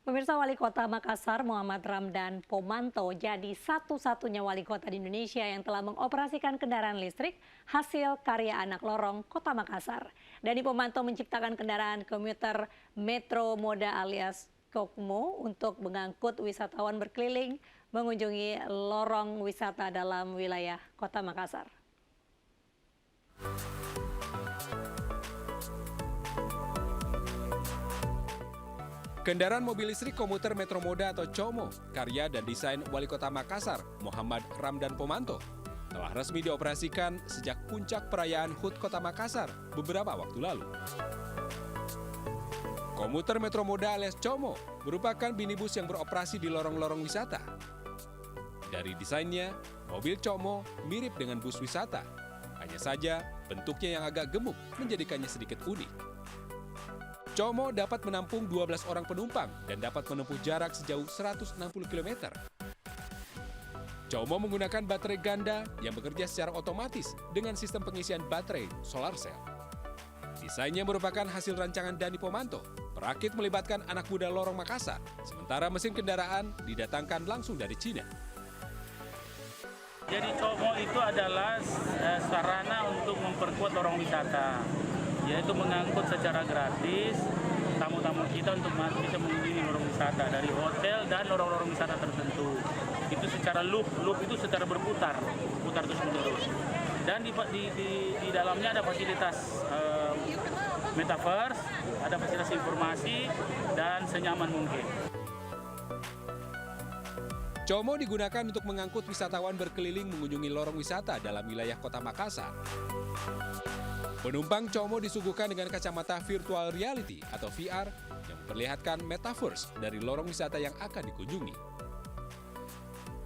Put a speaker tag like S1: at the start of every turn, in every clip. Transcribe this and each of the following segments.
S1: Pemirsa, Wali Kota Makassar Muhammad Ramdan Pomanto jadi satu-satunya wali kota di Indonesia yang telah mengoperasikan kendaraan listrik hasil karya anak lorong Kota Makassar. Dani Pomanto menciptakan kendaraan komuter Metro Moda alias Kokmo untuk mengangkut wisatawan berkeliling mengunjungi lorong wisata dalam wilayah Kota Makassar.
S2: Kendaraan mobil listrik komuter Metro Moda atau COMO, karya dan desain Wali Kota Makassar, Muhammad Ramdan Pomanto, telah resmi dioperasikan sejak puncak perayaan HUT Kota Makassar beberapa waktu lalu. Komuter Metro Moda alias COMO merupakan minibus yang beroperasi di lorong-lorong wisata. Dari desainnya, mobil COMO mirip dengan bus wisata. Hanya saja, bentuknya yang agak gemuk menjadikannya sedikit unik. COMO dapat menampung 12 orang penumpang dan dapat menempuh jarak sejauh 160 km. COMO menggunakan baterai ganda yang bekerja secara otomatis dengan sistem pengisian baterai solar cell. Desainnya merupakan hasil rancangan Dani Pomanto. Perakit melibatkan anak muda lorong Makassar, sementara mesin kendaraan didatangkan langsung dari Cina.
S3: Jadi COMO itu adalah sarana untuk memperkuat lorong wisata, yaitu mengangkut secara gratis tamu-tamu kita untuk bisa mengunjungi lorong wisata dari hotel dan lorong-lorong wisata tertentu. Itu secara loop itu secara berputar terus menerus. Dan di dalamnya ada fasilitas metaverse, ada fasilitas informasi dan senyaman mungkin.
S2: COMO digunakan untuk mengangkut wisatawan berkeliling mengunjungi lorong wisata dalam wilayah Kota Makassar. Penumpang COMO disuguhkan dengan kacamata virtual reality atau VR yang memperlihatkan metaverse dari lorong wisata yang akan dikunjungi.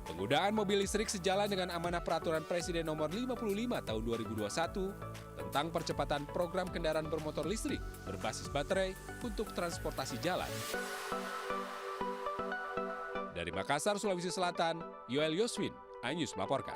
S2: Penggunaan mobil listrik sejalan dengan amanah Peraturan Presiden Nomor 55 Tahun 2021 tentang percepatan program kendaraan bermotor listrik berbasis baterai untuk transportasi jalan. Dari Makassar, Sulawesi Selatan, Yoel Yoswin, iNews melaporkan.